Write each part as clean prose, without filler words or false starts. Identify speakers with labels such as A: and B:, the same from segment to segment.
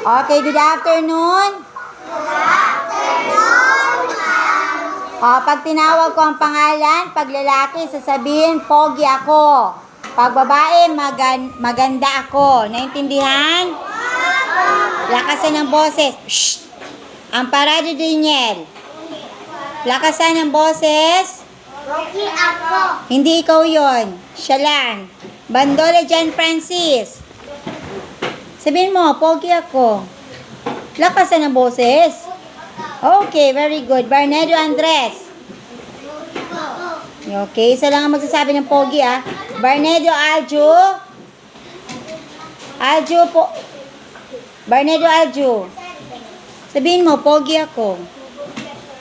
A: Okay, good afternoon. Pag tinawag ko ang pangalan, pag lalaki, sasabihin, pogi ako. Pag babae, maganda ako. Naintindihan? Lakasan ng boses. Shh! Ang parado Daniel. Lakasan ng boses.
B: Pogi ako.
A: Hindi ikaw yon. Siya lang. Bandola John Francis. Sabihin mo, pogi ako. Lakasan ng boses. Okay, very good. Barnedo Andres. Okay, isa lang ang magsasabi ng pogi ah. Barnedo Aljo. Aljo po. Barnedo Aljo. Sabihin mo, pogi ako.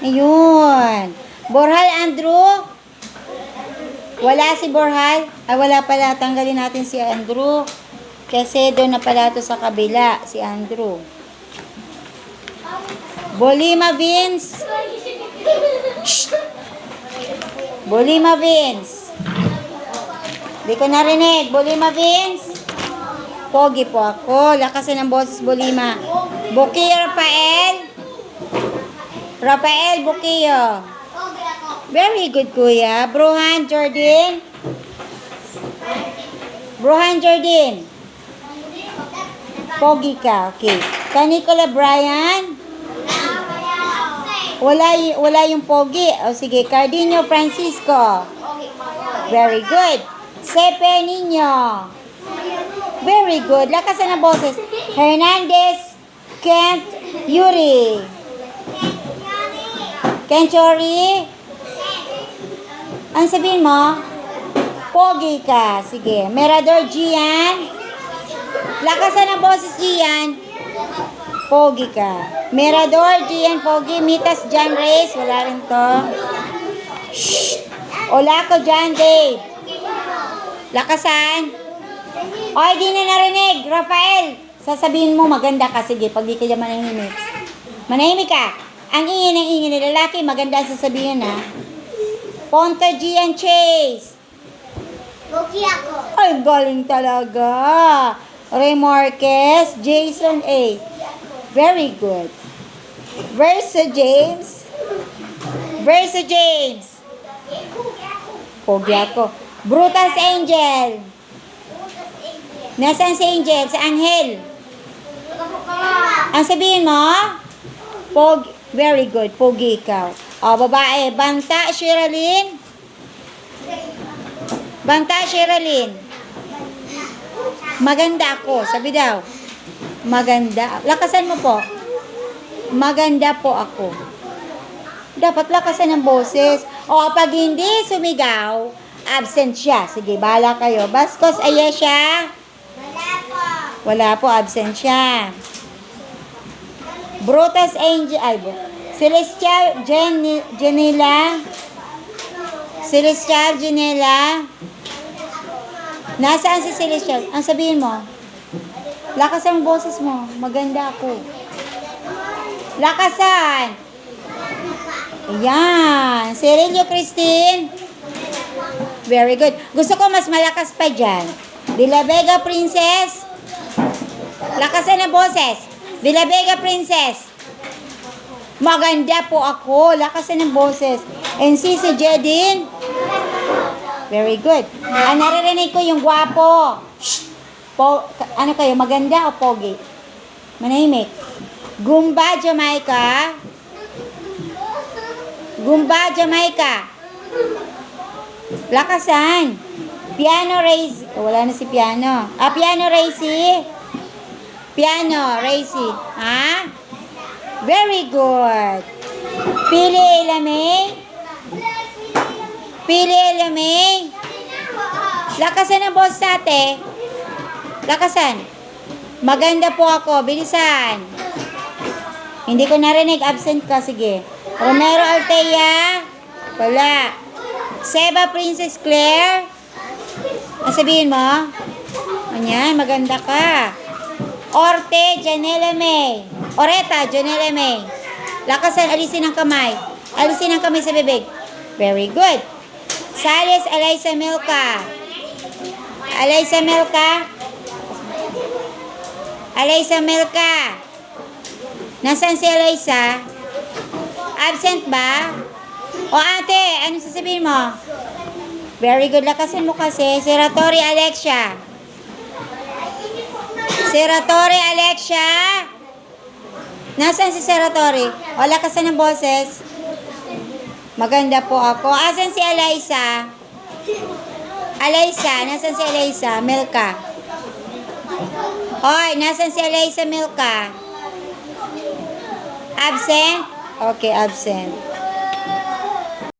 A: Ayun. Borhal Andrew. Wala si Borhal. Ay, wala pala. Tanggalin natin si Andrew. Kasi doon na pala ito sa kabila, si Andrew. Bolima Vince. Shh. Bolima Vince. Di ko narinig. Bolima Vince. Pogi po ako. Lakasan ng boses, Bolima. Bukiyo Rafael. Rafael Bukiyo.
B: Pogi ako.
A: Very good, kuya. Bruhan Jordan. Bruhan Jordan. Pogi ka. Okay. Kanicola Brian. Wala yung pogi. O sige, Cardinio Francisco. Very good. Sepe Niño. Very good. Lakasan ng boses. Hernandez Kent Yuri. Kent Yuri. Ang sabihin mo? Pogi ka. Sige. Merador Gian. Lakasan ng boses, Gian. Pogi ka. Merador, Gian, Pogi. Mitas, John Reyes. Wala rin to. Shh. Olaco, John Dave. Lakasan. Oy, di na narinig. Rafael. Sasabihin mo, maganda ka. Sige, pag di ka dyan manahimik. Manahimik ka. Ang ingin ng lalaki, maganda ang sasabihin, ha? Ponta, Gian, Chase.
B: Pogi ako.
A: Ay, galing talaga. Ray Marquez, Jason A. Very good. Versa James. Versa James. Pogi ako. Brutus Angel. Nasaan si Angel? Sa Angel. Ang sabihin mo? Pogi. Very good. Pogi ikaw. O, babae. Banta, Sherilyn. Banta, Sherilyn. Maganda ako. Sabi daw. Maganda. Lakasan mo po. Maganda po ako. Dapat lakasan ng boses. O, pag hindi sumigaw, absent siya. Sige, bahala kayo. Bascos Ayesha.
B: Wala po.
A: Wala po, absent siya. Brutus Angel. Ay, Celestial Janela. Celestial Janela. Nasaan si Celestial? Ang sabihin mo? Lakasan ang boses mo. Maganda ako. Lakasan. Ayan. Cirilio Christine. Very good. Gusto ko mas malakas pa dyan. De La Vega Princess. Lakasan ang boses. De La Vega Princess. Maganda po ako. Lakasan ang boses. And si Jedin. Very good. Naririnig ko yung gwapo. Shh. Ano kayo, maganda o pogi? Manahimik. Gumba, Jamaica. Gumba, Jamaica. Lakasan. Piano, Racy. Wala na si Piano. Piano, Racy. Piano, Racy. Ha? Very good. Pili, Elamay. Pili, Elamay. Lakasan ang boss sa ate. Lakasan. Maganda po ako. Bilisan. Hindi ko narinig. Absent ka. Sige. Romero Altea. Wala. Seba Princess Claire. Ang sabihin mo? Ayan. Maganda ka. Orte Janela May. Oreta Janela May. Lakasan. Alisin ang kamay. Alisin ang kamay sa bibig. Very good. Sales Eliza Milka. Eliza Milka. Alaysa Melka. Nasaan si Eliza? Absent ba? O ate, ano sasabihin mo? Very good. Lakasan mo kasi. Seratori Alexia. Seratori Alexia. Nasaan si Seratori? O lakasan ng boses. Maganda po ako. Asan si Eliza? Eliza. Nasaan si Eliza? Milka. Hoy, nasaan si Eliza Milka? Absent? Okay, absent.